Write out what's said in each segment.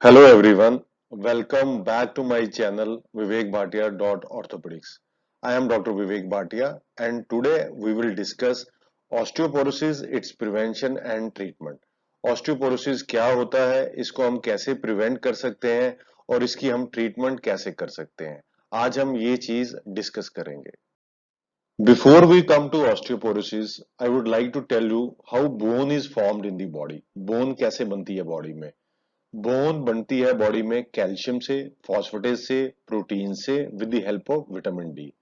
Hello everyone, welcome back to my channel Vivek Bhatia.orthopedics. I am Dr. Vivek Bhatia and today we will discuss osteoporosis, its prevention and treatment. Osteoporosis क्या होता है, इसको हम कैसे prevent कर सकते हैं और इसकी हम ट्रीटमेंट कैसे कर सकते हैं, आज हम ये चीज डिस्कस करेंगे. Before we come to osteoporosis, I would like to tell you how bone is formed in the body. Bone कैसे बनती है बॉडी में. बोन बनती है बॉडी में कैल्शियम से, फॉस्फेटेज से, प्रोटीन से with the help of vitamin D.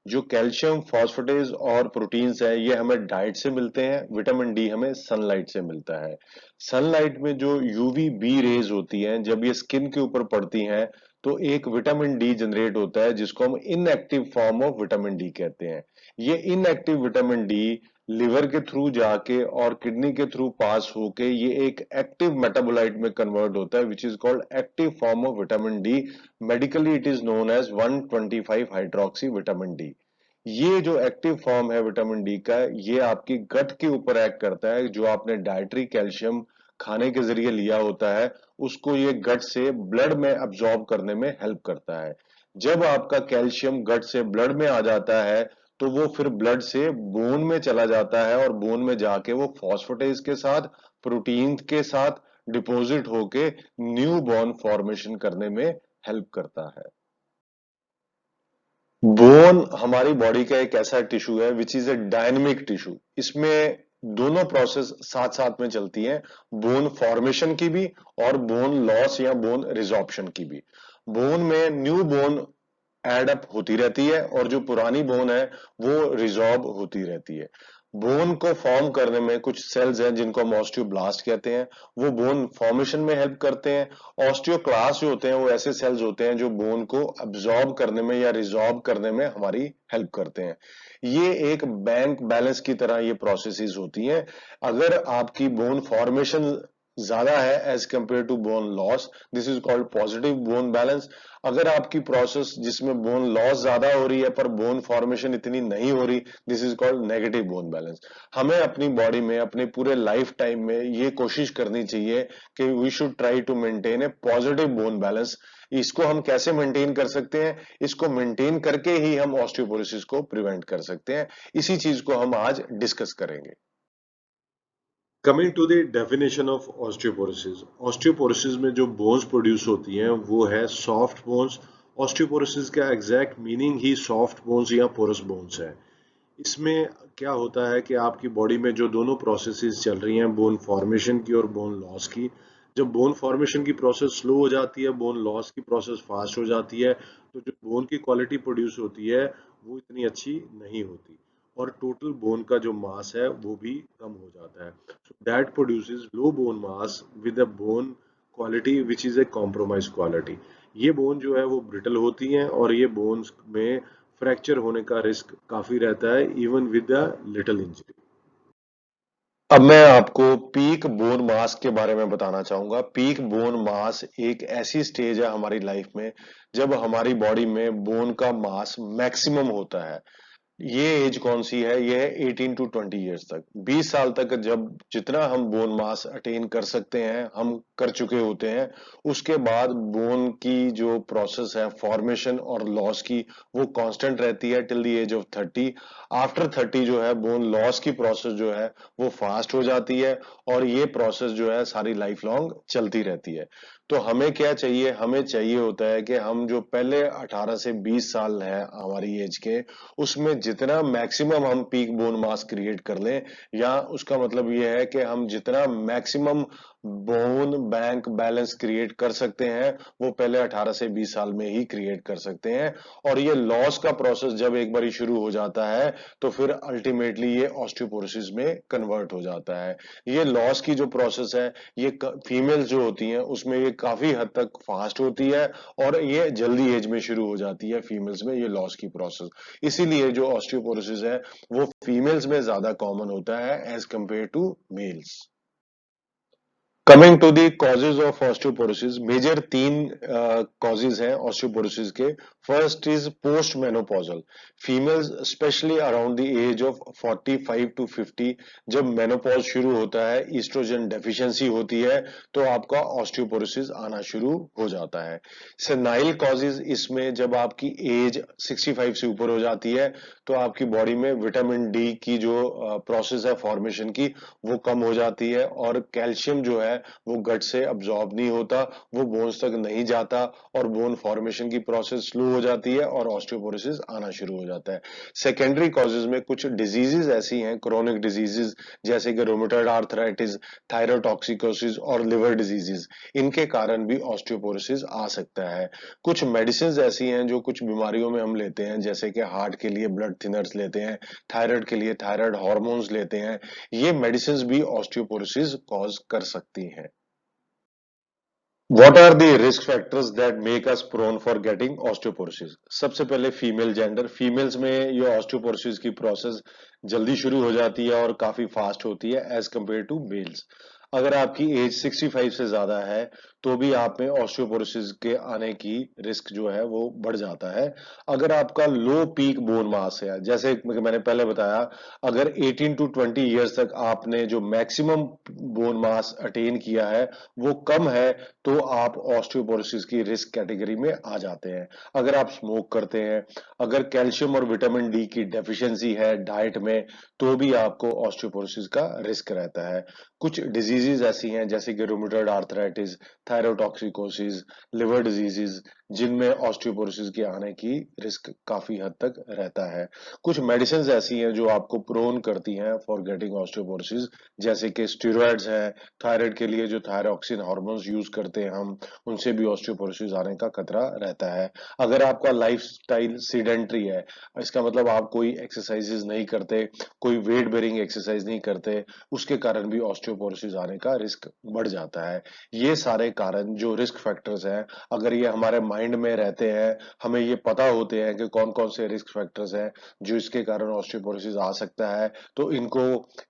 जो कैल्शियम, फॉस्फेटेज और प्रोटीन्स है ये हमें डाइट से मिलते हैं. विटामिन डी हमें सनलाइट से मिलता है. सनलाइट में जो यूवी बी रेज होती हैं जब ये स्किन के ऊपर पड़ती हैं तो एक विटामिन डी जनरेट होता है जिसको हम inactive form of vitamin D कहते हैं. ये इनएक्टिव विटामिन डी लिवर के थ्रू जाके और किडनी के थ्रू पास होके ये एक एक्टिव मेटाबोलाइट में कन्वर्ट होता है which is called active form of vitamin D. Medically it is known as 125 hydroxy vitamin D. ये जो एक्टिव फॉर्म है विटामिन डी का ये आपकी गट के ऊपर एक्ट करता है. जो आपने डाइटरी कैल्शियम खाने के जरिए लिया होता है उसको ये गट से ब्लड में अब्सॉर्ब करने में हेल्प करता है. जब आपका कैल्शियम गट से ब्लड में आ जाता है तो वो फिर ब्लड से बोन में चला जाता है और बोन में जाके वो फॉस्फेटेज के साथ, प्रोटीन के साथ डिपॉजिट होके न्यू बोन फॉर्मेशन करने में हेल्प करता है. बोन हमारी बॉडी का एक ऐसा टिश्यू है which is a dynamic tissue. इसमें दोनों प्रोसेस साथ साथ में चलती हैं, बोन फॉर्मेशन की भी और बोन लॉस या बोन रिजॉर्प्शन की भी. बोन में न्यू बोन एड अप होती रहती है और जो पुरानी बोन है वो रिजॉर्ब होती रहती है. बोन को फॉर्म करने में कुछ सेल्स हैं जिनको हम ऑस्टियोब्लास्ट कहते हैं, वो बोन फॉर्मेशन में हेल्प करते हैं. ऑस्टियोक्लास्ट जो होते हैं वो ऐसे सेल्स होते हैं जो बोन को अब्सॉर्ब करने में या रिजॉर्ब करने में हमारी हेल्प करते हैं. ये एक बैंक बैलेंस की तरह ये प्रोसेसेस होती हैं. अगर आपकी बोन फॉर्मेशन ज्यादा है as compare to bone loss, this is called positive bone balance. अगर आपकी प्रोसेस जिसमें बोन लॉस ज्यादा हो रही है पर बोन फॉर्मेशन इतनी नहीं हो रही, this is called negative bone balance. हमें अपनी बॉडी में अपने पूरे लाइफ टाइम में ये कोशिश करनी चाहिए कि we should try to maintain a positive bone balance. इसको हम कैसे मेंटेन कर सकते हैं, इसको मेंटेन करके ही हम ऑस्टियोपोरोसिस को प्रिवेंट कर सकते हैं. इसी चीज को हम आज डिस्कस करेंगे. Coming to the definition of osteoporosis. Osteoporosis में जो बोन्स प्रोड्यूस होती हैं वो है सॉफ्ट बोन्स. ऑस्टियोपोरोसिस का एग्जैक्ट मीनिंग ही सॉफ्ट बोन्स या पोरस बोन्स है. इसमें क्या होता है कि आपकी बॉडी में जो दोनों प्रोसेसेस चल रही हैं, बोन फॉर्मेशन की और बोन लॉस की, जब बोन फॉर्मेशन की प्रोसेस स्लो हो जाती है, बोन लॉस की प्रोसेस फास्ट हो जाती है, तो जो बोन की क्वालिटी प्रोड्यूस होती है वो इतनी अच्छी नहीं होती और टोटल बोन का जो मास है वो भी कम हो जाता है. So that produces low bone mass with a bone quality which is a compromise quality. ये बोन जो है वो ब्रिटल होती हैं और ये बोन्स में फ्रैक्चर होने का रिस्क काफी रहता है even with a little injury. अब मैं आपको पीक बोन मास के बारे में बताना चाहूंगा. पीक बोन मास एक ऐसी स्टेज है हमारी लाइफ में जब हमारी बॉडी में बोन का मास मैक्सिमम होता है. ये एज कौन सी है, ये है 18 टू 20 ईयर्स तक. 20 साल तक जब जितना हम बोन मास अटेन कर सकते हैं हम कर चुके होते हैं. उसके बाद बोन की जो प्रोसेस है फॉर्मेशन और लॉस की वो कांस्टेंट रहती है till the age of 30. After 30 जो है बोन लॉस की प्रोसेस जो है वो फास्ट हो जाती है और ये प्रोसेस जो है सारी लाइफ लॉन्ग चलती रहती है. तो हमें क्या चाहिए, हमें चाहिए होता है कि हम जो पहले 18 से 20 साल है हमारी एज के, उसमें जितना मैक्सिमम हम पीक बोन मास क्रिएट कर लें, या उसका मतलब ये है कि हम जितना maximum bone bank balance create कर सकते हैं वो पहले 18 से 20 साल में ही क्रिएट कर सकते हैं. और ये लॉस का प्रोसेस जब एक बार शुरू हो जाता है तो फिर अल्टीमेटली ये ऑस्टियोपोरोसिस में कन्वर्ट हो जाता है. ये लॉस की जो प्रोसेस है ये फीमेल्स जो होती हैं उसमें ये काफी हद तक फास्ट होती है और ये जल्दी एज में शुरू हो जाती है फीमेल्स में ये लॉस की प्रोसेस. इसीलिए जो ऑस्टियोपोरोसिस है वो फीमेल्स में ज्यादा कॉमन होता है as compare to males. Coming to the causes of osteoporosis, major तीन कॉजेज हैं ऑस्टियोपोरोसिस के। First is post menopausal, females specially around the age of 45 to 50, जब मेनोपॉज शुरू होता है, ईस्ट्रोजन डेफिशिएंसी होती है, तो आपका ऑस्टियोपोरोसिस आना शुरू हो जाता है। सेनाइल कॉजेज, इसमें जब आपकी एज 65 से ऊपर हो जाती है, तो आपकी बॉडी में विटामिन डी की जो प्रोसेस है फॉर्मेशन की, वो कम हो जाती है, और कैल्शियम जो है वो गट से अब्सॉर्ब नहीं होता, वो बोन्स तक नहीं जाता, और बोन फॉर्मेशन की प्रोसेस स्लो हो जाती है और ऑस्टियोपोरोसिस आना शुरू हो जाता है। सेकेंडरी कॉजेज में कुछ डिजीजेस ऐसी हैं, क्रोनिक डिजीजेस, जैसे कि रोमेटॉइड आर्थराइटिस, थायरोटॉक्सिकोसिस और लिवर डिजीजेस, इनके कारण भी ऑस्टियोपोरोसिस आ सकता है। कुछ मेडिसिन ऐसी हैं जो कुछ बीमारियों में हम लेते हैं, जैसे कि हार्ट के लिए ब्लड थिनर्स लेते हैं, थायराइड के लिए थायराइड हार्मोन्स लेते हैं, ये मेडिसिन भी ऑस्टियोपोरोसिस कॉज कर सकती हैं। What are the risk factors that make us prone for getting osteoporosis? सबसे पहले फीमेल जेंडर, फीमेल्स में ये ऑस्टियोपोरोसिस की प्रोसेस जल्दी शुरू हो जाती है और काफी फास्ट होती है एज कंपेयर टू मेल्स। अगर आपकी एज 65 से ज्यादा है, तो भी आप में ऑस्टियोपोरोसिस के आने की रिस्क जो है वो बढ़ जाता है। अगर आपका लो पीक बोन मास है, जैसे मैंने पहले बताया, अगर 18 टू 20 इयर्स तक आपने जो मैक्सिमम बोन मास अटेन किया है वो कम है, तो आप ऑस्टियोपोरोसिस की रिस्क कैटेगरी में आ जाते हैं। अगर आप स्मोक करते हैं, अगर कैल्शियम और विटामिन डी की डेफिशिएंसी है डाइट में, तो भी आपको ऑस्टियोपोरोसिस का रिस्क रहता है। कुछ डिजीजेस ऐसी हैं, जैसे कि rheumatoid arthritis, thyrotoxicosis, liver diseases, जिनमें ऑस्टियोपोरोसिस के आने की रिस्क काफी हद तक रहता है। कुछ मेडिसिन ऐसी हैं जो आपको प्रोन करती हैं फॉर गेटिंग ऑस्टियोपोरोसिस, जैसे कि स्टेरॉइड्स हैं, थायराइड के लिए जो थायरॉक्सिन हार्मोन्स यूज करते हैं हम, उनसे भी ऑस्टियोपोरोसिस आने का खतरा रहता है। अगर आपका लाइफस्टाइल सीडेंट्री है, इसका मतलब आप कोई एक्सरसाइजेज नहीं करते, कोई वेट बेरिंग एक्सरसाइज नहीं करते, उसके कारण भी ऑस्टियोपोरोसिस आने का रिस्क बढ़ जाता है। ये सारे कारण जो रिस्क फैक्टर्स हैं, अगर ये हमारे माइंड में रहते हैं, हमें ये पता होते हैं कि कौन कौन से रिस्क फैक्टर्स हैं जो इसके कारण ऑस्टियोपोरोसिस आ सकता है, तो इनको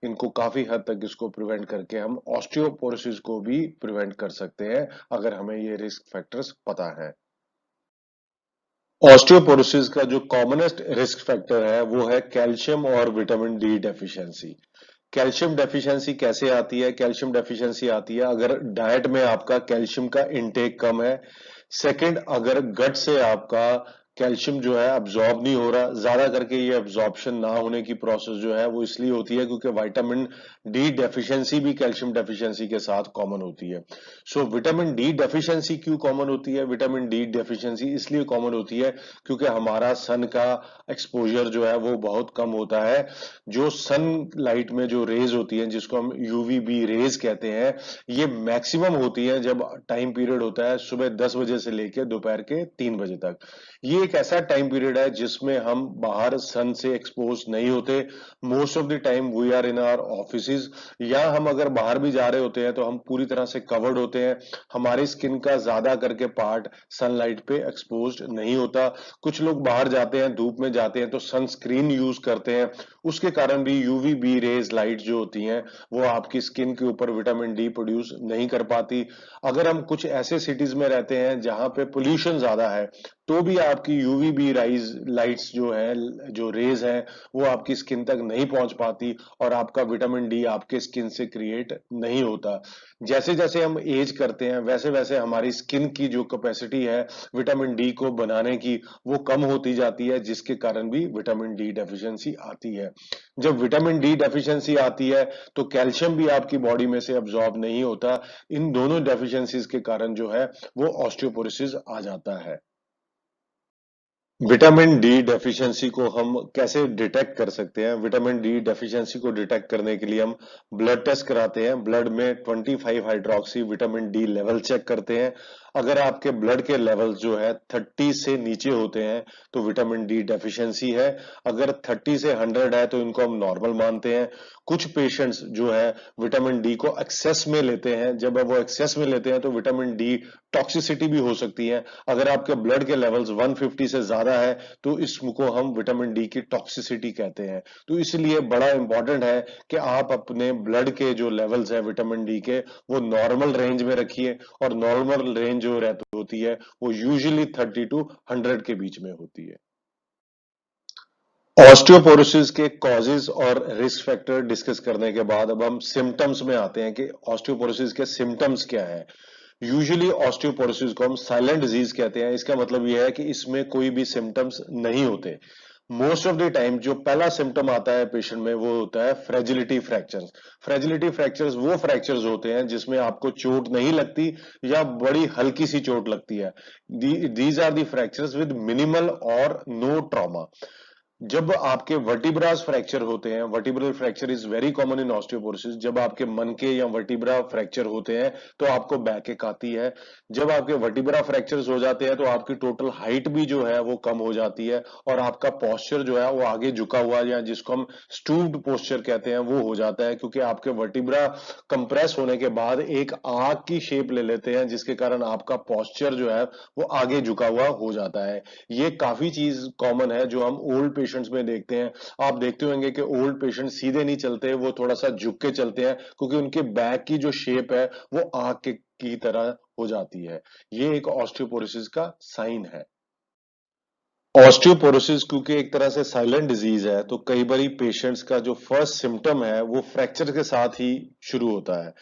इनको काफी हद तक इसको प्रिवेंट करके हम ऑस्टियोपोरोसिस को भी प्रिवेंट कर सकते हैं, अगर हमें ये रिस्क फैक्टर्स पता है। ऑस्टियोपोरोसिस का जो कॉमनेस्ट रिस्क फैक्टर है वो है कैल्शियम और vitamin D deficiency. Calcium deficiency कैसे आती है? कैल्शियम डेफिशिएंसी आती है अगर डाइट में आपका कैल्शियम का इनटेक कम है। सेकंड, अगर गट से आपका कैल्शियम जो है अब्सॉर्ब नहीं हो रहा, ज्यादा करके ये अब्सॉर्प्शन ना होने की प्रोसेस जो है वो इसलिए होती है क्योंकि विटामिन डी डेफिशिएंसी भी कैल्शियम डेफिशिएंसी के साथ कॉमन होती है। सो विटामिन डी डेफिशिएंसी क्यों कॉमन होती है? विटामिन डी डेफिशिएंसी इसलिए कॉमन होती है क्योंकि हमारा सन का एक्सपोजर जो है वो बहुत कम होता है। जो सन लाइट में जो रेज होती है, जिसको हम यूवीबी रेज कहते हैं, ये मैक्सिमम होती है जब टाइम पीरियड होता है सुबह 10 बजे से लेकर दोपहर के 3 बजे तक। ये एक ऐसा टाइम पीरियड है जिसमें हम बाहर सन से एक्सपोज नहीं होते। Most of the time we are in our offices, या हम अगर बाहर भी जा रहे होते हैं तो हम पूरी तरह से कवर्ड होते हैं, हमारी स्किन का ज्यादा करके पार्ट सनलाइट पे एक्सपोज नहीं होता। कुछ लोग बाहर जाते हैं, धूप में जाते हैं, तो सनस्क्रीन यूज करते हैं, उसके कारण भी यूवी बी रेज लाइट जो होती हैं वो आपकी स्किन के ऊपर विटामिन डी प्रोड्यूस नहीं कर पाती। अगर हम कुछ ऐसे सिटीज में रहते हैं जहां पे पोल्यूशन ज्यादा है, तो भी आपकी यूवी बी राइज लाइट्स जो है, जो रेज है, वो आपकी स्किन तक नहीं पहुंच पाती, और आपका विटामिन डी आपके स्किन से क्रिएट नहीं होता। जैसे जैसे हम एज करते हैं, वैसे वैसे हमारी स्किन की जो कैपेसिटी है विटामिन डी को बनाने की, वो कम होती जाती है, जिसके कारण भी विटामिन डी डेफिशिएंसी आती है। जब विटामिन डी डेफिशिएंसी आती है, तो कैल्शियम भी आपकी बॉडी में से अब्सॉर्ब नहीं होता। इन दोनों डेफिशिएंसीज के कारण जो है वो ऑस्टियोपोरोसिस आ जाता है। विटामिन डी डेफिशिएंसी को हम कैसे डिटेक्ट कर सकते हैं? विटामिन डी डेफिशिएंसी को डिटेक्ट करने के लिए हम ब्लड टेस्ट कराते हैं। ब्लड में 25 hydroxy vitamin D level check करते हैं। अगर आपके ब्लड के लेवल जो है 30 से नीचे होते हैं, तो विटामिन डी डेफिशिएंसी है। अगर 30 से 100 है, तो इनको हम नॉर्मल मानते हैं। कुछ पेशेंट्स जो है विटामिन डी को एक्सेस में लेते हैं, जब वो एक्सेस में लेते हैं तो विटामिन डी टॉक्सिसिटी भी हो सकती है। अगर आपके ब्लड के लेवल्स 150 से ज्यादा ज्यादा है तो इसको हम विटामिन डी की टॉक्सिसिटी कहते हैं। तो इसलिए बड़ा इंपॉर्टेंट है कि आप अपने ब्लड के जो लेवल्स है विटामिन डी के वो नॉर्मल रेंज में रखिए, और नॉर्मल रेंज जो रहती होती है वो यूजुअली 30 टू 100 के बीच में होती है। ऑस्टियोपोरोसिस के कॉजेज और रिस्क फैक्टर डिस्कस करने के बाद अब हम सिम्टम्स में आते हैं कि ऑस्टियोपोरोसिस के सिम्टम्स क्या है। यूजुअली ऑस्टियोपोरोसिस को हम साइलेंट डिजीज कहते हैं। इसका मतलब यह है कि इसमें कोई भी सिम्टम्स नहीं होते। मोस्ट ऑफ द टाइम जो पहला सिम्टम आता है पेशेंट में वो होता है फ्रेजिलिटी फ्रैक्चर्स। फ्रेजिलिटी फ्रैक्चर्स वो फ्रैक्चर्स होते हैं जिसमें आपको चोट नहीं लगती या बड़ी हल्की सी चोट लगती है। These are the fractures with minimal और नो ट्रॉमा। जब आपके वर्टिब्रास फ्रैक्चर होते हैं, vertebral fracture is very common in osteoporosis. जब आपके मन के या वर्टिब्रा फ्रैक्चर होते हैं तो आपको बैक एक आती है। जब आपके वर्टिब्रा फ्रैक्चर्स हो जाते हैं तो आपकी टोटल हाइट भी जो है वो कम हो जाती है, और आपका पोस्चर जो है वो आगे झुका हुआ या जिसको हम स्टूव्ड पोस्चर कहते हैं वो हो जाता है, क्योंकि आपके वर्टिब्रा कंप्रेस होने के बाद एक आग की शेप ले लेते हैं, जिसके कारण आपका पोस्चर जो है वो आगे झुका हुआ हो जाता है। ये काफी चीज कॉमन है जो हम ओल्ड पेशेंट्स में देखते हैं। आप देखते होंगे कि ओल्ड पेशेंट सीधे नहीं चलते, वो थोड़ा सा झुक के चलते हैं, क्योंकि उनके बैक की जो शेप है वो आंख की तरह हो जाती है। ये एक ऑस्टियोपोरोसिस का साइन है। ऑस्टियोपोरोसिस क्योंकि एक तरह से साइलेंट डिजीज है, तो कई बार पेशेंट्स का जो फर्स्ट सिम्टम है वो फ्रैक्चर के साथ ही शुरू होता है।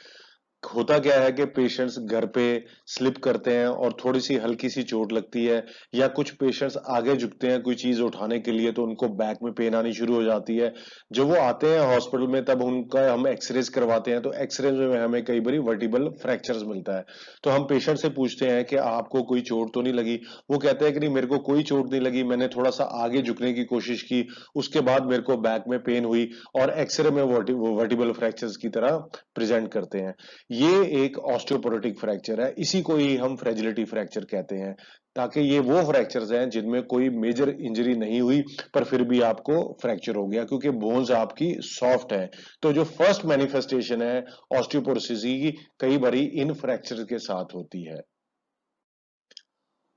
होता क्या है कि पेशेंट्स घर पे स्लिप करते हैं और थोड़ी सी हल्की सी चोट लगती है, या कुछ पेशेंट्स आगे झुकते हैं कोई चीज उठाने के लिए तो उनको बैक में पेन आनी शुरू हो जाती है। जब वो आते हैं हॉस्पिटल में तब उनका हम एक्सरेज करवाते हैं, तो एक्सरे में हमें कई बार वर्टिबल फ्रैक्चर्स मिलता है। तो हम पेशेंट से पूछते हैं कि आपको कोई चोट तो नहीं लगी। वो कहते हैं कि नहीं, मेरे को कोई चोट नहीं लगी, मैंने थोड़ा सा आगे झुकने की कोशिश की, उसके बाद मेरे को बैक में पेन हुई, और एक्सरे में वर्टिबल फ्रैक्चर्स की तरह प्रेजेंट करते हैं। ये एक ऑस्टियोपोरोटिक फ्रैक्चर है, इसी को ही हम फ्रेजिलिटी फ्रैक्चर कहते हैं। ताकि ये वो फ्रैक्चर्स हैं जिनमें कोई मेजर इंजरी नहीं हुई पर फिर भी आपको फ्रैक्चर हो गया, क्योंकि बोन्स आपकी सॉफ्ट है। तो जो फर्स्ट मैनिफेस्टेशन है ऑस्टियोपोरोसिस की कई बारी इन फ्रैक्चर के साथ होती है।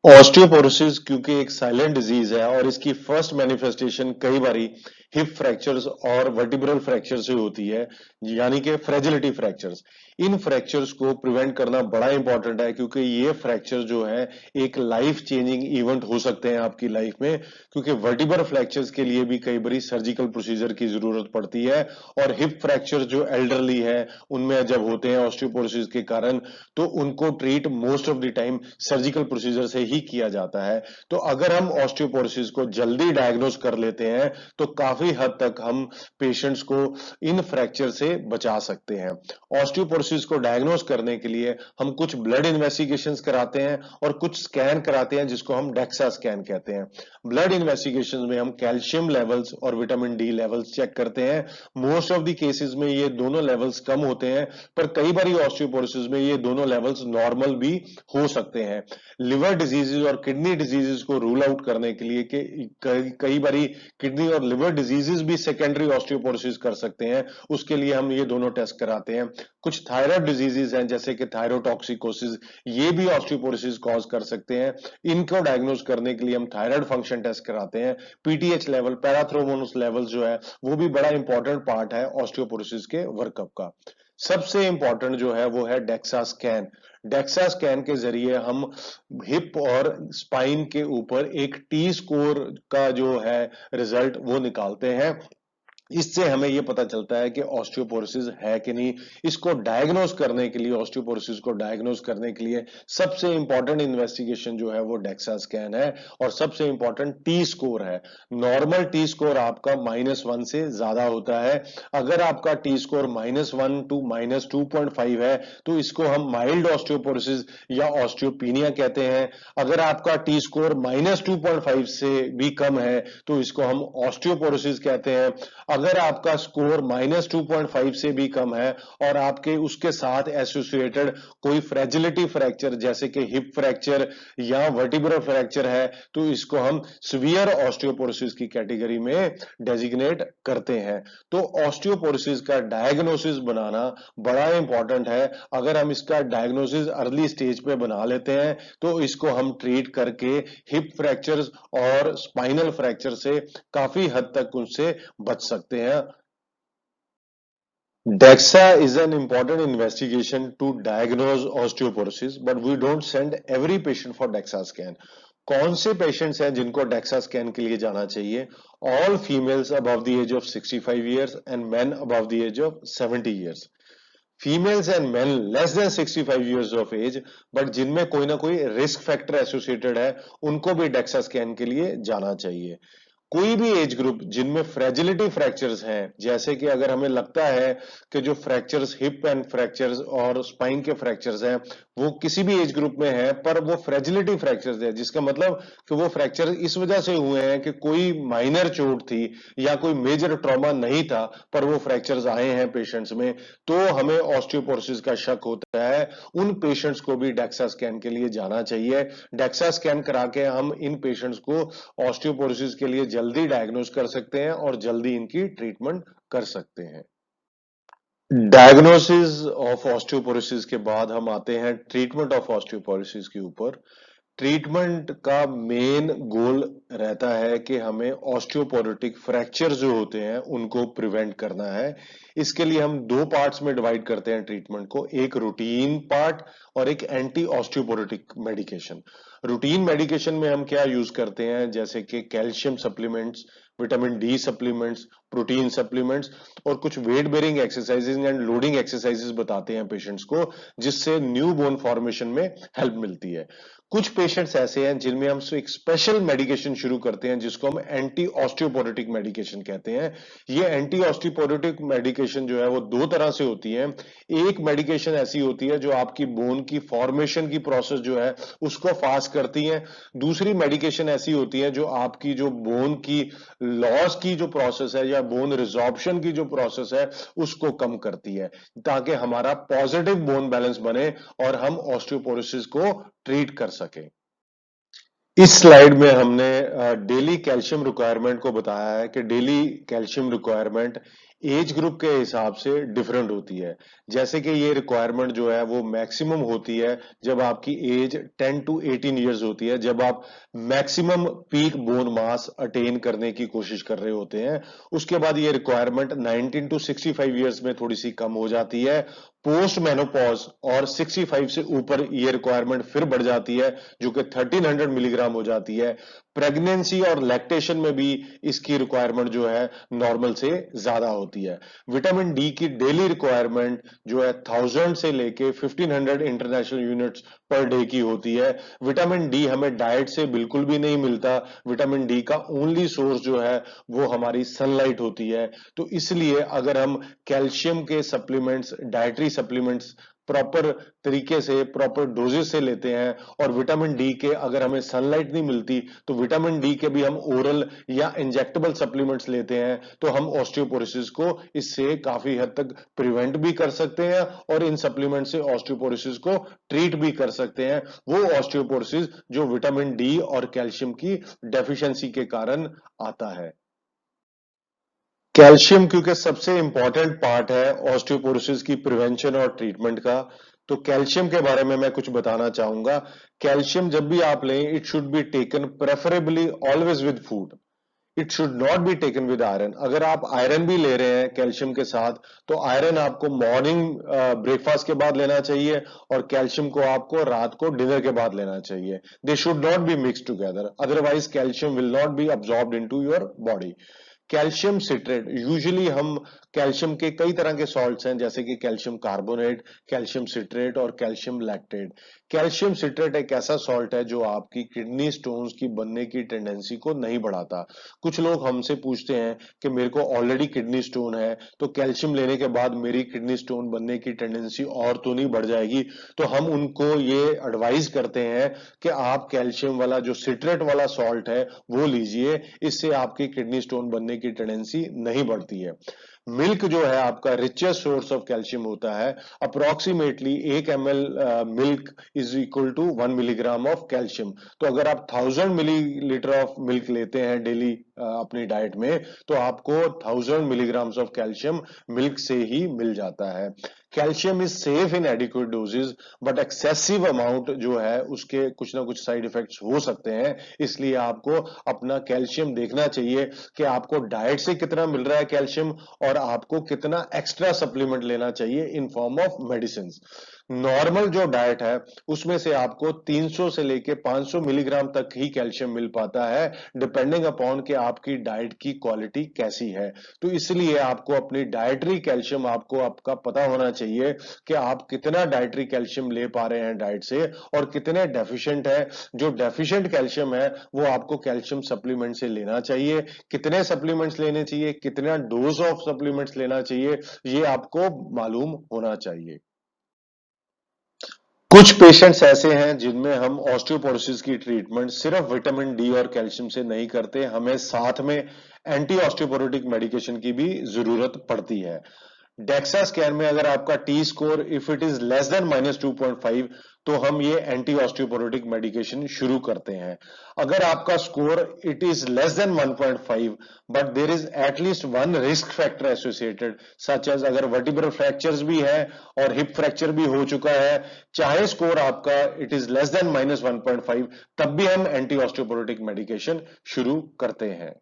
ऑस्टियोपोरोसिस क्योंकि एक साइलेंट डिजीज है और इसकी फर्स्ट मैनिफेस्टेशन कई बारी हिप फ्रैक्चर्स और वर्टिब्रल फ्रैक्चर से होती है, यानी कि फ्रेजिलिटी फ्रैक्चर्स। इन फ्रैक्चर्स को प्रिवेंट करना बड़ा इंपॉर्टेंट है, क्योंकि ये फ्रैक्चर जो है एक लाइफ चेंजिंग इवेंट हो सकते हैं आपकी लाइफ में। क्योंकि वर्टिब्रल फ्रैक्चर्स के लिए भी कई बारी सर्जिकल प्रोसीजर की जरूरत पड़ती है, और हिप फ्रैक्चर जो एल्डरली है उनमें जब होते हैं ऑस्टियोपोरोसिस के कारण, तो उनको treat most of the time surgical procedure से ही किया जाता है। तो अगर हम ऑस्टियोपोरोसिस को जल्दी डायग्नोज कर लेते हैं तो काफी हद तक हम पेशेंट्स को इन फ्रैक्चर से बचा सकते हैं। ऑस्टियोपोरोसिस को डायग्नोज करने के लिए हम कुछ ब्लड इन्वेस्टिगेशंस कराते हैं और कुछ स्कैन कराते हैं, जिसको हम डेक्सा स्कैन कहते हैं। ब्लड इन्वेस्टिगेशन में हम कैल्शियम लेवल्स और विटामिन डी लेवल्स चेक करते हैं। मोस्ट ऑफ द केसेस में ये दोनों लेवल्स कम होते हैं, पर कई बार ऑस्टियोपोरोसिस में ये दोनों लेवल्स नॉर्मल भी हो सकते हैं। लिवर डिजीजेज और किडनी डिजीजेज को रूल आउट करने के लिए कई बारी किडनी और लिवर डिजीजेज भी सेकेंडरी ऑस्टियोपोरोसिस कर सकते हैं, उसके लिए हम ये दोनों टेस्ट कराते हैं। कुछ थायराइड डिजीजेज हैं जैसे कि थायरोटॉक्सिकोसिस, ये भी ऑस्टियोपोरोसिस कॉज कर सकते हैं। इनको डायग्नोज करने के लिए हम थायराइड फंक्शन टेस्ट कराते हैं। पीटीएच लेवल, पैराथ्रोमोनस लेवल जो है वो भी बड़ा इंपॉर्टेंट पार्ट है ऑस्टियोपोरोसिस के वर्कअप का। सबसे इंपॉर्टेंट जो है वो है डेक्सा स्कैन। डेक्सा स्कैन के जरिए हम हिप और स्पाइन के ऊपर एक टी स्कोर का जो है रिजल्ट वो निकालते हैं। इससे हमें यह पता चलता है कि ऑस्टियोपोरोसिस है कि नहीं। इसको डायग्नोज करने के लिए, ऑस्टियोपोरोसिस को डायग्नोज करने के लिए सबसे इंपॉर्टेंट इन्वेस्टिगेशन जो है वो डेक्सा स्कैन है, और सबसे इंपॉर्टेंट टी स्कोर है। नॉर्मल टी स्कोर आपका -1 से ज्यादा होता है। अगर आपका टी स्कोर -1 टू -2.5 है तो इसको हम माइल्ड ऑस्टियोपोरोसिस या ऑस्टियोपीनिया कहते हैं। अगर आपका टी स्कोर -2.5 से भी कम है तो इसको हम ऑस्टियोपोरोसिस कहते हैं। अगर आपका स्कोर -2.5 से भी कम है और आपके उसके साथ एसोसिएटेड कोई फ्रेजिलिटी फ्रैक्चर जैसे कि हिप फ्रैक्चर या वर्टिब्रल फ्रैक्चर है, तो इसको हम सीवियर ऑस्टियोपोरोसिस की कैटेगरी में डेजिग्नेट करते हैं। तो ऑस्टियोपोरोसिस का डायग्नोसिस बनाना बड़ा इंपॉर्टेंट है। अगर हम इसका डायग्नोसिस अर्ली स्टेज पे बना लेते हैं तो इसको हम ट्रीट करके हिप फ्रैक्चर्स और स्पाइनल फ्रैक्चर से काफी हद तक उससे बच सकते हैं। DEXA is an important investigation to diagnose osteoporosis, but we don't send every patient for DEXA scan. कौन से पेशेंट्स हैं जिनको DEXA स्कैन के लिए जाना चाहिए? All females above the age of 65 years and men above the age of 70 years. Females and men less than 65 years of age but जिनमें कोई ना कोई रिस्क फैक्टर एसोसिएटेड है, उनको भी DEXA स्कैन के लिए जाना चाहिए। कोई भी एज ग्रुप जिनमें फ्रेजिलिटी फ्रैक्चर्स हैं, जैसे कि अगर हमें लगता है कि जो फ्रैक्चर्स हिप एंड फ्रैक्चर्स और स्पाइन के फ्रैक्चर्स हैं वो किसी भी एज ग्रुप में है पर वो फ्रेजिलिटी फ्रैक्चर्स है, जिसका मतलब कि वो फ्रैक्चर इस वजह से हुए हैं कि कोई माइनर चोट थी या कोई मेजर ट्रॉमा नहीं था पर वो फ्रैक्चर्स आए हैं पेशेंट्स में, तो हमें ऑस्टियोपोरोसिस का शक होता है। उन पेशेंट्स को भी डेक्सा स्कैन के लिए जाना चाहिए। डेक्सा स्कैन करा के हम इन पेशेंट्स को ऑस्टियोपोरोसिस के लिए जल्दी डायग्नोज कर सकते हैं और जल्दी इनकी ट्रीटमेंट कर सकते हैं। डायग्नोसिस ऑफ ऑस्टियोपोरोसिस के बाद हम आते हैं ट्रीटमेंट ऑफ ऑस्टियोपोरोसिस के ऊपर। ट्रीटमेंट का मेन गोल रहता है कि हमें ऑस्टियोपोरोटिक फ्रैक्चर जो होते हैं उनको प्रिवेंट करना है। इसके लिए हम दो पार्ट्स में डिवाइड करते हैं ट्रीटमेंट को, एक रूटीन पार्ट और एक anti osteoporotic medication. Routine medication में हम क्या यूज करते हैं, जैसे कि calcium supplements, vitamin D supplements, protein supplements और कुछ weight bearing exercises and loading exercises बताते हैं पेशेंट्स को, जिससे न्यू बोन फॉर्मेशन में हेल्प मिलती है। कुछ पेशेंट्स ऐसे हैं जिनमें हम एक स्पेशल मेडिकेशन शुरू करते हैं जिसको हम एंटी ऑस्टियोपोरोटिक मेडिकेशन कहते हैं। ये एंटी ऑस्टियोपोरोटिक मेडिकेशन जो है वो दो तरह से होती है। एक मेडिकेशन ऐसी होती है जो आपकी बोन की फॉर्मेशन की प्रोसेस जो है उसको फास्ट करती है। दूसरी मेडिकेशन ऐसी होती है जो आपकी जो बोन की लॉस की जो प्रोसेस है या बोन रिजॉर्प्शन की जो प्रोसेस है उसको कम करती है, ताकि हमारा पॉजिटिव बोन बैलेंस बने और हम ऑस्टियोपोरोसिस को ट्रीट कर सके। इस स्लाइड में हमने डेली कैल्शियम रिक्वायरमेंट को बताया है कि daily calcium requirement age group के हिसाब से डिफरेंट होती है। जैसे कि ये रिक्वायरमेंट जो है वो मैक्सिमम होती है जब आपकी एज 10 to 18 इयर्स होती है, जब आप maximum peak bone mass attain करने की कोशिश कर रहे होते हैं। उसके बाद ये रिक्वायरमेंट 19 to 65 इयर्स में थोड़ी सी कम हो जाती है। पोस्ट मेनोपॉज और 65 से ऊपर ये रिक्वायरमेंट फिर बढ़ जाती है जो कि 1300 मिलीग्राम हो जाती है। प्रेगनेंसी और लैक्टेशन में भी इसकी रिक्वायरमेंट जो है नॉर्मल से ज्यादा होती है। विटामिन डी की डेली रिक्वायरमेंट जो है 1000 से लेके 1500 इंटरनेशनल यूनिट्स पर डे की होती है। विटामिन डी हमें डाइट से बिल्कुल भी नहीं मिलता। विटामिन डी का ओनली सोर्स जो है वो हमारी सनलाइट होती है। तो इसलिए अगर हम कैल्शियम के सप्लीमेंट्स, डाइटरी सप्लीमेंट्स प्रॉपर तरीके से प्रॉपर डोजेस से लेते हैं और विटामिन डी के अगर हमें सनलाइट नहीं मिलती तो विटामिन डी के भी हम ओरल या इंजेक्टेबल सप्लीमेंट्स लेते हैं, तो हम ऑस्टियोपोरोसिस को इससे काफी हद तक प्रिवेंट भी कर सकते हैं और इन सप्लीमेंट से ऑस्टियोपोरोसिस को ट्रीट भी कर सकते हैं, वो ऑस्टियोपोरोसिस जो विटामिन डी और कैल्शियम की डेफिशिएंसी के कारण आता है। कैल्शियम क्योंकि सबसे इंपॉर्टेंट पार्ट है ऑस्टियोपोरोसिस की प्रिवेंशन और ट्रीटमेंट का, तो कैल्शियम के बारे में मैं कुछ बताना चाहूंगा। कैल्शियम जब भी आप लें it should be taken preferably always with food. It should not be taken with iron. अगर आप आयरन भी ले रहे हैं कैल्शियम के साथ तो आयरन आपको मॉर्निंग ब्रेकफास्ट के बाद लेना चाहिए और कैल्शियम को आपको रात को डिनर के बाद लेना चाहिए। They should not be mix together, otherwise calcium will not be absorbed into your body. Calcium citrate, usually हम कैल्शियम के कई तरह के सॉल्ट्स हैं जैसे कि कैल्शियम कार्बोनेट, कैल्शियम सिट्रेट और कैल्शियम लैक्टेट। कैल्शियम सिट्रेट एक ऐसा सॉल्ट है जो आपकी किडनी स्टोन्स की बनने की टेंडेंसी को नहीं बढ़ाता। कुछ लोग हमसे पूछते हैं कि मेरे को ऑलरेडी किडनी स्टोन है तो कैल्शियम लेने के बाद मेरी किडनी स्टोन बनने की टेंडेंसी और तो नहीं बढ़ जाएगी? तो हम उनको ये एडवाइस करते हैं कि आप कैल्शियम वाला जो सिट्रेट वाला सॉल्ट है वो लीजिए, इससे आपकी किडनी स्टोन बनने होने की टेंडेंसी नहीं बढ़ती है। मिल्क जो है आपका रिचेस्ट सोर्स ऑफ कैल्शियम होता है। Approximately 1 ml milk is equal to 1 milligram of calcium. तो अगर आप 1000 मिलीलीटर ऑफ मिल्क लेते हैं डेली अपनी डाइट में, तो आपको 1000 मिलीग्राम्स ऑफ कैल्शियम मिल्क से ही मिल जाता है। Calcium is safe in adequate doses, but excessive amount जो है उसके कुछ ना कुछ साइड इफेक्ट्स हो सकते हैं। इसलिए आपको अपना कैल्शियम देखना चाहिए कि आपको डाइट से कितना मिल रहा है कैल्शियम, और आपको कितना एक्स्ट्रा सप्लीमेंट लेना चाहिए in form of medicine. Normal जो डाइट है उसमें से आपको 300 से लेके 500 मिलीग्राम तक ही कैल्शियम मिल पाता है, डिपेंडिंग अपॉन कि आपकी डाइट की क्वालिटी कैसी है। तो इसलिए आपको अपनी डाइटरी कैल्शियम आपको आपका पता होना चाहिए कि आप कितना डाइटरी कैल्शियम ले पा रहे हैं डाइट से, और कितने डेफिशिएंट है। जो डेफिशिएंट कैल्शियम है वो आपको कैल्शियम सप्लीमेंट से लेना चाहिए। कितने सप्लीमेंट्स लेने चाहिए, कितना डोज ऑफ सप्लीमेंट्स लेना चाहिए, ये आपको मालूम होना चाहिए। कुछ पेशेंट्स ऐसे हैं जिनमें हम ऑस्टियोपोरोसिस की ट्रीटमेंट सिर्फ विटामिन डी और कैल्शियम से नहीं करते, हमें साथ में एंटी ऑस्टियोपोरोटिक मेडिकेशन की भी जरूरत पड़ती है। डेक्सा स्कैन में अगर आपका T score if it is less then -2.5, तो हम ये एंटी ऑस्टियोपोरोटिक मेडिकेशन शुरू करते हैं। अगर आपका score it is less than 1.5, but there is atleast one risk factor associated, such as अगर वर्टिब्रल फ्रैक्चर्स भी है और हिप फ्रैक्चर भी हो चुका है, चाहे स्कोर आपका इट इज लेस देन -1.5, तब भी हम एंटी ऑस्टियोपोरोटिक मेडिकेशन शुरू करते हैं।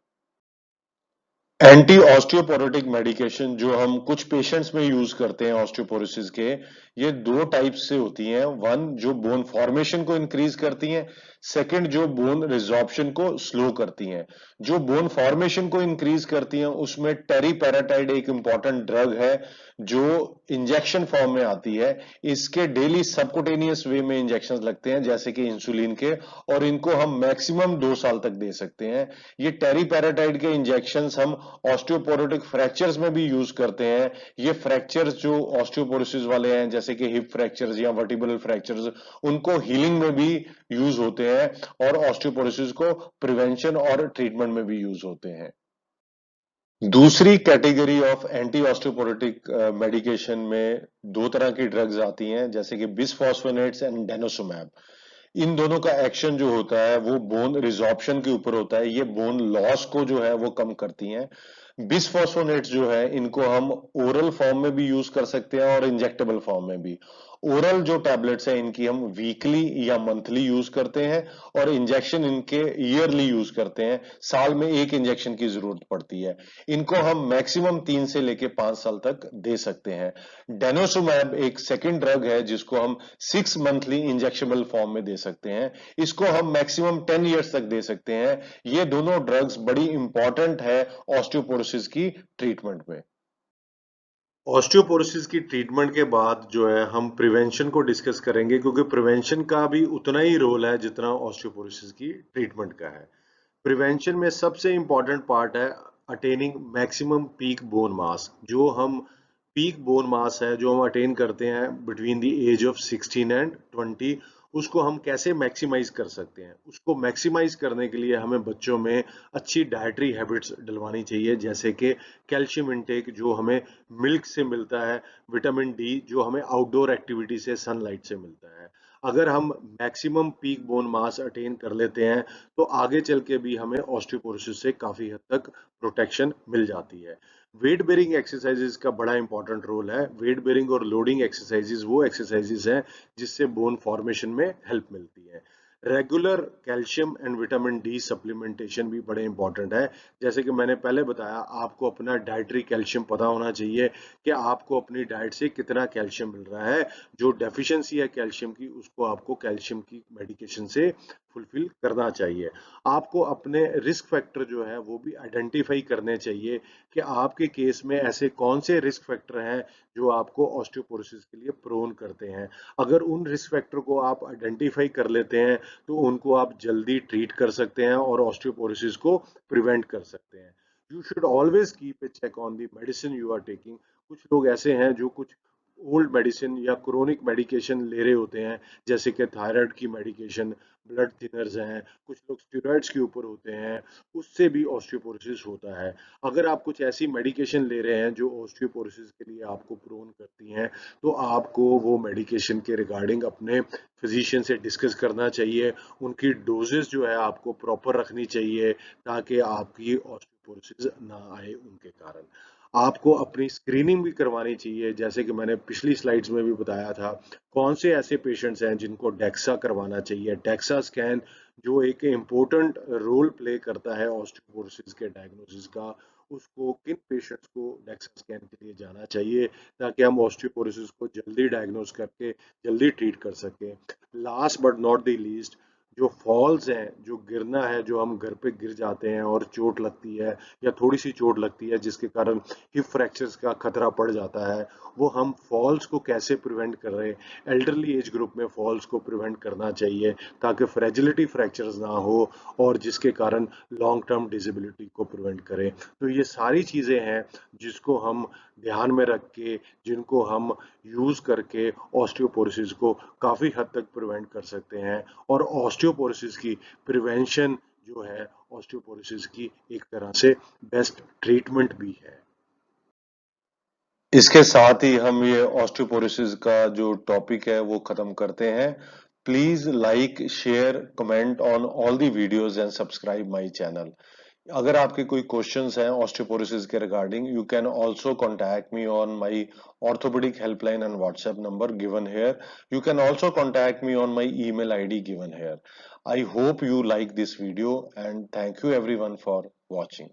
एंटी ऑस्टियोपोरोटिक मेडिकेशन जो हम कुछ पेशेंट्स में यूज करते हैं ऑस्टियोपोरोसिस के, ये दो टाइप से होती हैं। वन जो बोन फॉर्मेशन को इंक्रीज करती हैं, सेकंड जो बोन रिजॉर्प्शन को स्लो करती हैं। जो बोन फॉर्मेशन को इंक्रीज करती हैं उसमें टेरीपेराटाइड एक इंपॉर्टेंट ड्रग है जो इंजेक्शन फॉर्म में आती है। इसके डेली सबकुटेनियस वे में इंजेक्शन लगते हैं जैसे कि इंसुलिन के, और इनको हम मैक्सिमम 2 साल तक दे सकते हैं। ये टेरीपेराटाइड के इंजेक्शंस हम ऑस्टियोपोरोटिक फ्रैक्चर्स में भी यूज करते हैं। ये फ्रैक्चर्स जो ऑस्टियोपोरोसिस वाले हैं जैसे कि हिप फ्रैक्चर्स या वर्टिब्रल फ्रैक्चर्स, उनको हीलिंग में भी यूज होते हैं, और ऑस्टियोपोरोसिस को प्रिवेंशन और ट्रीटमेंट में भी यूज होते हैं। दूसरी category of anti osteoporotic medication में दो तरह की ड्रग्स आती हैं जैसे कि बिसफॉस्फोनेट्स एंड डेनोसुमैब। इन दोनों का एक्शन जो होता है वो बोन रिजॉर्प्शन के ऊपर होता है। ये बोन लॉस को जो है वो कम करती हैं। बिसफॉस्फोनेट्स जो है इनको हम ओरल फॉर्म में भी यूज कर सकते हैं और इंजेक्टेबल फॉर्म में भी। ओरल जो टैबलेट्स हैं इनकी हम वीकली या मंथली यूज करते हैं, और इंजेक्शन इनके ईयरली यूज करते हैं। साल में एक इंजेक्शन की जरूरत पड़ती है। इनको हम मैक्सिमम 3 से लेके 5 साल तक दे सकते हैं। डेनोसुमैब एक सेकेंड ड्रग है जिसको हम 6 मंथली इंजेक्शनल फॉर्म में दे सकते हैं। इसको हम मैक्सिमम 10 ईयर्स तक दे सकते हैं। ये दोनों ड्रग्स बड़ी इंपॉर्टेंट है ऑस्टियोपोरोसिस की ट्रीटमेंट में। ऑस्टियोपोरोसिस की ट्रीटमेंट के बाद जो है हम प्रिवेंशन को डिस्कस करेंगे, क्योंकि प्रिवेंशन का भी उतना ही रोल है जितना ऑस्टियोपोरोसिस की ट्रीटमेंट का है। प्रिवेंशन में सबसे इंपॉर्टेंट पार्ट है attaining maximum peak bone mass. जो हम पीक बोन मास है जो हम अटेन करते हैं between the age of 16 and 20, उसको हम कैसे मैक्सिमाइज कर सकते हैं। उसको मैक्सिमाइज करने के लिए हमें बच्चों में अच्छी डाइटरी हैबिट्स डलवानी चाहिए, जैसे कि कैल्शियम इंटेक जो हमें मिल्क से मिलता है, विटामिन डी जो हमें आउटडोर एक्टिविटी से सनलाइट से मिलता है। अगर हम maximum peak bone mass attain कर लेते हैं तो आगे चल के भी हमें ऑस्टियोपोरोसिस से काफी हद तक प्रोटेक्शन मिल जाती है। वेट बेरिंग एक्सरसाइजेज का बड़ा इंपॉर्टेंट रोल है। वेट बेरिंग और लोडिंग एक्सरसाइजेज वो एक्सरसाइजेज हैं जिससे बोन फॉर्मेशन में हेल्प मिलती है। Regular calcium and vitamin D supplementation भी बड़े इंपॉर्टेंट है। जैसे कि मैंने पहले बताया, आपको अपना डाइटरी कैल्शियम पता होना चाहिए कि आपको अपनी डाइट से कितना कैल्शियम मिल रहा है। जो डेफिशिएंसी है कैल्शियम की उसको आपको कैल्शियम की मेडिकेशन से फुलफिल करना चाहिए। आपको अपने रिस्क फैक्टर जो है वो भी आइडेंटिफाई करने चाहिए कि आपके केस में ऐसे कौन से रिस्क फैक्टर हैं जो आपको ऑस्टियोपोरोसिस के लिए प्रोन करते हैं। अगर उन रिस्क फैक्टर को आप आइडेंटिफाई कर लेते हैं तो उनको आप जल्दी ट्रीट कर सकते हैं और ऑस्टियोपोरोसिस को प्रिवेंट कर सकते हैं। You should always keep a check on the medicine you are taking. कुछ लोग ऐसे हैं जो कुछ ओल्ड मेडिसिन या क्रोनिक मेडिकेशन ले रहे होते हैं, जैसे कि थायराइड की मेडिकेशन, ब्लड थिनर्स हैं, कुछ लोग स्टेरॉइड्स के ऊपर होते हैं, उससे भी ऑस्टियोपोरोसिस होता है। अगर आप कुछ ऐसी मेडिकेशन ले रहे हैं जो ऑस्टियोपोरोसिस के लिए आपको प्रोन करती हैं, तो आपको वो मेडिकेशन के रिगार्डिंग अपने फिजिशियन से डिस्कस करना चाहिए। उनकी डोजेस जो है आपको प्रॉपर रखनी चाहिए, ताकि आपकी ऑस्टियोपोरोसिस ना आए उनके कारण। आपको अपनी स्क्रीनिंग भी करवानी चाहिए, जैसे कि मैंने पिछली स्लाइड्स में भी बताया था। कौन से ऐसे पेशेंट्स हैं जिनको डेक्सा करवाना चाहिए। डेक्सा स्कैन जो एक इम्पोर्टेंट रोल प्ले करता है ऑस्टियोपोरोसिस के डायग्नोसिस का, उसको किन पेशेंट्स को डेक्सा स्कैन के लिए जाना चाहिए, ताकि हम ऑस्टियोपोरोसिस को जल्दी डायग्नोस करके जल्दी ट्रीट कर सकें। Last but not the least, जो फॉल्स हैं, जो गिरना है, जो हम घर पे गिर जाते हैं और चोट लगती है या थोड़ी सी चोट लगती है जिसके कारण हिप फ्रैक्चर्स का खतरा पड़ जाता है, वो हम फॉल्स को कैसे प्रिवेंट कर रहे हैं। एल्डरली एज ग्रुप में फॉल्स को प्रिवेंट करना चाहिए, ताकि फ्रेजिलिटी फ्रैक्चर्स ना हो और जिसके कारण लॉन्ग टर्म डिसेबिलिटी को प्रिवेंट करें। तो ये सारी चीज़ें हैं जिसको हम ध्यान में रख के, जिनको हम यूज़ करके ऑस्टियोपोरोसिस को काफ़ी हद तक प्रिवेंट कर सकते हैं। और ऑस्टियोपोरोसिस की प्रिवेंशन जो है ऑस्टियोपोरोसिस की एक तरह से बेस्ट ट्रीटमेंट भी है। इसके साथ ही हम ये ऑस्टियोपोरोसिस का जो टॉपिक है वो खत्म करते हैं। Please like, share, comment on all the videos and subscribe my channel. अगर आपके कोई क्वेश्चंस हैं ऑस्टियोपोरोसिस के regarding, you can also contact me on my orthopaedic helpline and WhatsApp number given here. You can also contact me on my email ID given here. I hope you like this video and thank you everyone for watching.